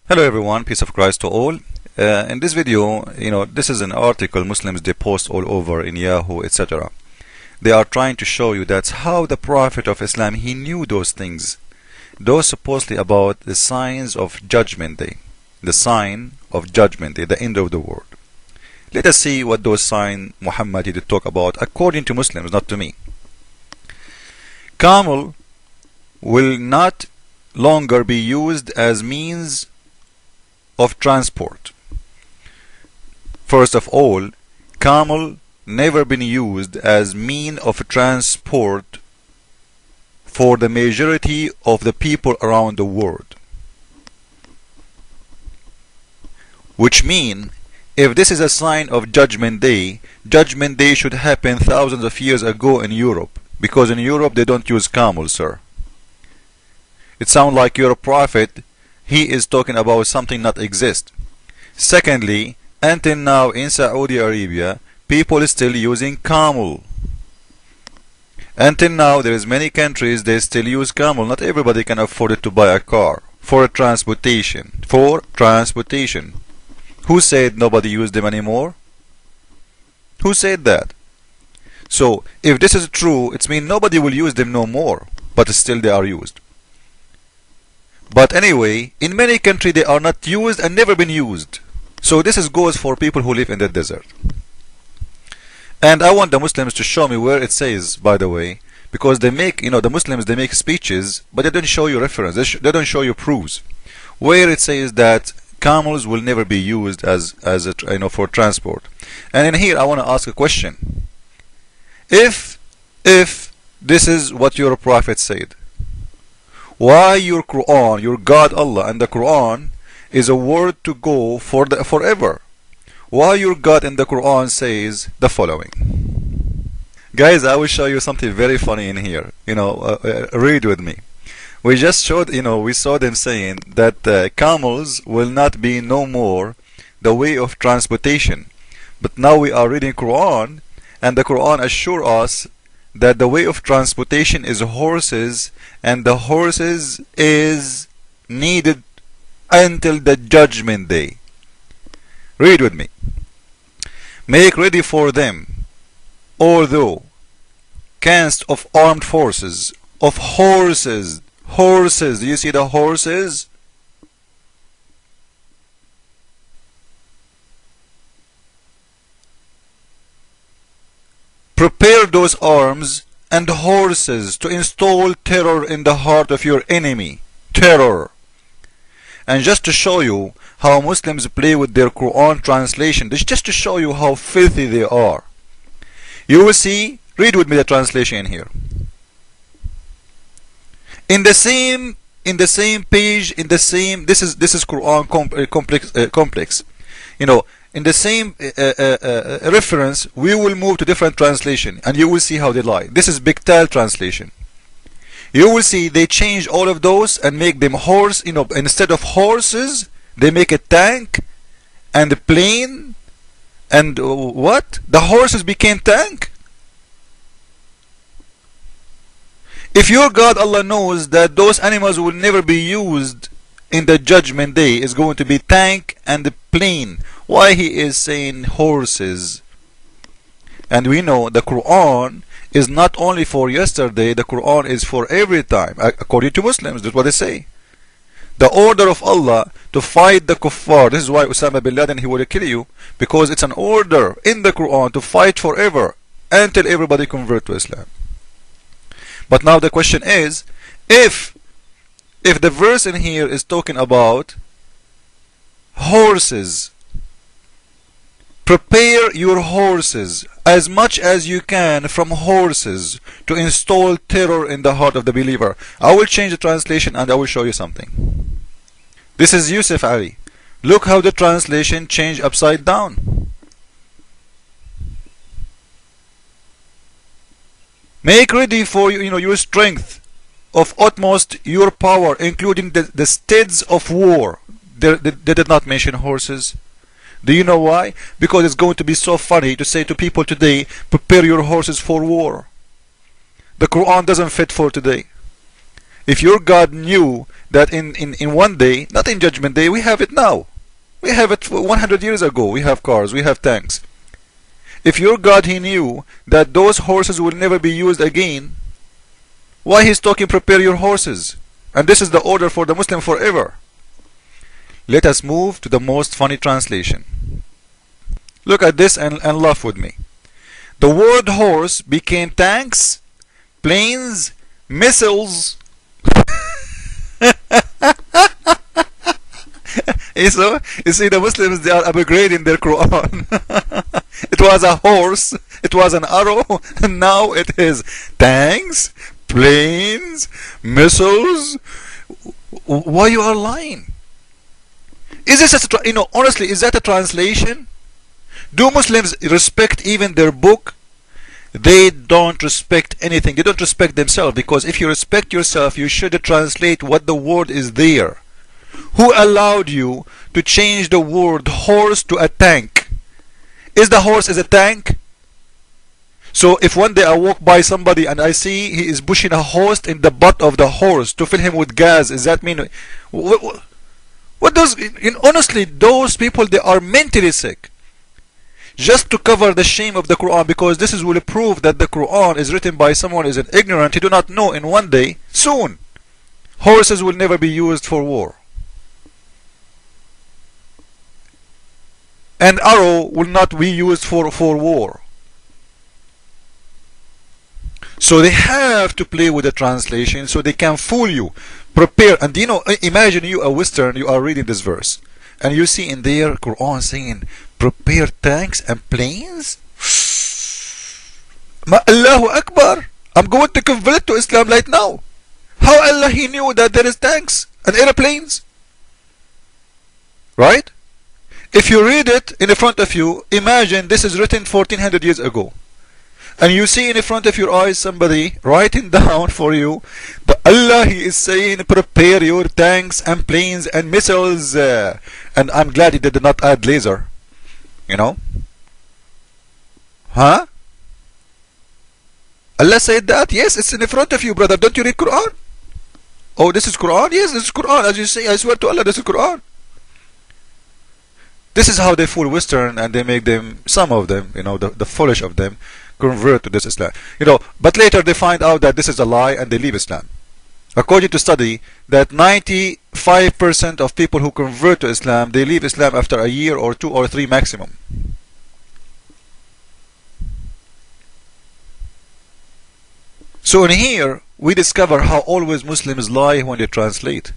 Hello everyone, peace of Christ to all. In this video, this is an article Muslims they post all over in Yahoo, etc. They are trying to show you that's how the Prophet of Islam he knew those things, those supposedly about the signs of Judgment Day, the sign of Judgment Day, the end of the world. Let us see what those signs Muhammad did talk about according to Muslims, not to me. Camel will not longer be used as means of transport. First of all, camel never been used as mean of transport for the majority of the people around the world. Which mean, if this is a sign of Judgment Day should happen thousands of years ago in Europe, because in Europe they don't use camels, sir. It sounds like you're a prophet. He is talking about something not exist. Secondly, until now in Saudi Arabia, people is still using camel. Until now, there is many countries they still use camel. Not everybody can afford it to buy a car for transportation. For transportation. Who said nobody used them anymore? Who said that? So, if this is true, it means nobody will use them no more, but still they are used. But anyway, in many countries they are not used and never been used. So this goes for people who live in the desert. And I want the Muslims to show me where it says, by the way, because they make, the Muslims they make speeches, but they don't show you reference. They don't show you proofs. Where it says that camels will never be used as for transport. And in here I want to ask a question. If this is what your prophet said, why your Quran, your God Allah and the Quran is a word to go for forever? Why your God in the Quran says the following? Guys, I will show you something very funny in here. Read with me. We just showed, we saw them saying that camels will not be no more the way of transportation. But now we are reading Quran, and the Quran assure us that the way of transportation is horses, and the horses is needed until the Judgment Day. Read with me. Make ready for them, although cast of armed forces, of horses. Horses, do you see the horses? Prepare those arms and horses to install terror in the heart of your enemy. Terror. And just to show you how Muslims play with their Quran translation, this just to show you how filthy they are. You will see, read with me the translation in here. In the same page, this is Quran complex. In the same reference, we will move to different translation, and you will see how they lie. This is Bictal translation. You will see they change all of those and make them horse. Instead of horses, they make a tank and a plane. And what? The horses became tank? If your God Allah knows that those animals will never be used in the Judgment Day, is going to be tank and the plane, why he is saying horses? And we know the Quran is not only for yesterday, the Quran is for every time. According to Muslims, that's what they say. The order of Allah to fight the kuffar. This is why Osama bin Laden, he will kill you, because it's an order in the Quran to fight forever until everybody convert to Islam. But now the question is, if the verse in here is talking about horses, prepare your horses as much as you can from horses to install terror in the heart of the believer. I will change the translation and I will show you something. This is Yusuf Ali. Look how the translation changed upside down. Make ready for your strength of utmost your power, including the steeds of war. They did not mention horses. Do you know why? Because it's going to be so funny to say to people today, prepare your horses for war. The Quran doesn't fit for today. If your God knew that in one day, not in Judgment Day, we have it now. We have it 100 years ago. We have cars, we have tanks. If your God, he knew that those horses will never be used again, why he's talking prepare your horses? And this is the order for the Muslim forever. Let us move to the most funny translation. Look at this and laugh with me. The word horse became tanks, planes, missiles. You see, the Muslims, they are upgrading their Quran. It was a horse, it was an arrow, and now it is tanks, planes, missiles. Why you are lying? Is this honestly, is that a translation? Do Muslims respect even their book? They don't respect anything. They don't respect themselves, because if you respect yourself, you should translate what the word is there. Who allowed you to change the word horse to a tank? Is the horse a tank? So if one day I walk by somebody and I see he is pushing a hose in the butt of the horse to fill him with gas, does that mean what does, honestly, those people, they are mentally sick. Just to cover the shame of the Quran, because this will prove that the Quran is written by someone who is an ignorant. He do not know. In one day, soon, horses will never be used for war. And arrow will not be used for war. So they have to play with the translation so they can fool you. Prepare. And imagine you a Western, you are reading this verse, and you see in their Quran saying, prepare tanks and planes? Allahu Akbar. I'm going to convert to Islam right now. How Allah he knew that there is tanks and airplanes? Right? If you read it in front of you, imagine this is written 1400 years ago. And you see in front of your eyes somebody writing down for you, but Allah he is saying, prepare your tanks and planes and missiles. And I'm glad he did not add laser. Huh? Allah said that? Yes, it's in front of you, brother. Don't you read Quran? Oh, this is Quran? Yes, this is Quran. As you say, I swear to Allah, this is Quran. This is how they fool Western, and they make them, some of them, the foolish of them, convert to this Islam. But later they find out that this is a lie and they leave Islam. According to study, that 95% of people who convert to Islam, they leave Islam after a year or 2 or 3 maximum. So in here, we discover how always Muslims lie when they translate.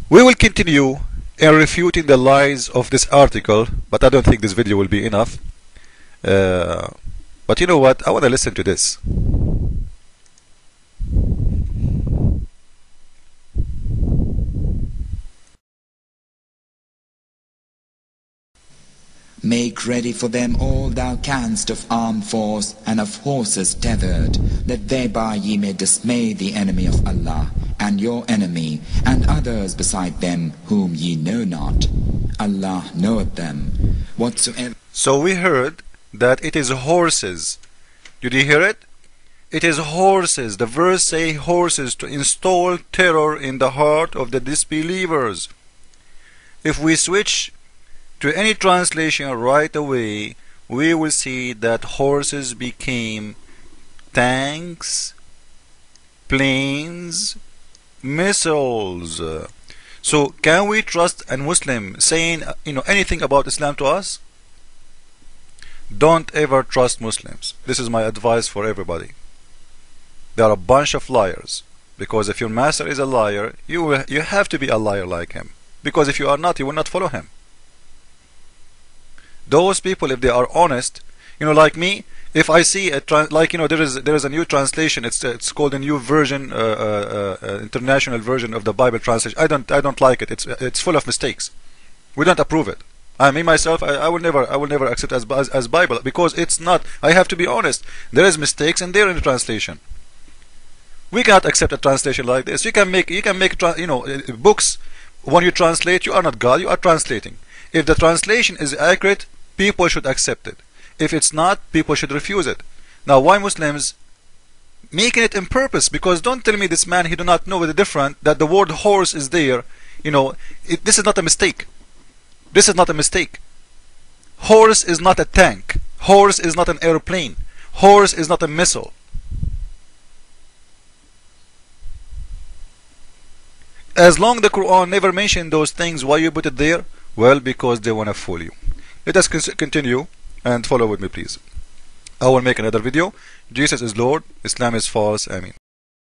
We will continue in refuting the lies of this article, but I don't think this video will be enough. But you know what? I want to listen to this. Make ready for them all thou canst of armed force and of horses tethered, that thereby ye may dismay the enemy of Allah, and your enemy, and others beside them whom ye know not. Allah knoweth them. Whatsoever. So we heard that it is horses. Did you hear it? It is horses. The verse say horses to install terror in the heart of the disbelievers. If we switch to any translation right away, we will see that horses became tanks, planes, missiles. So can we trust a Muslim saying anything about Islam to us? Don't ever trust Muslims. This is my advice for everybody. They are a bunch of liars. Because if your master is a liar, you have to be a liar like him. Because if you are not, you will not follow him. Those people, if they are honest, like me, if I see there is a new translation. It's called a new version, international version of the Bible translation. I don't like it. It's full of mistakes. We don't approve it. Me myself, I will never accept as Bible, because it's not. I have to be honest. There is mistakes in there in the translation. We cannot accept a translation like this. You can make books. When you translate, you are not God. You are translating. If the translation is accurate, people should accept it. If it's not, people should refuse it. Now, why Muslims making it in purpose, because don't tell me this man, he do not know the difference, that the word horse is there. You know, this is not a mistake. This is not a mistake. Horse is not a tank. Horse is not an airplane. Horse is not a missile. As long the Quran never mentioned those things, why you put it there? Well, because they want to fool you. Let us continue and follow with me, please. I will make another video. Jesus is Lord, Islam is false. Ameen.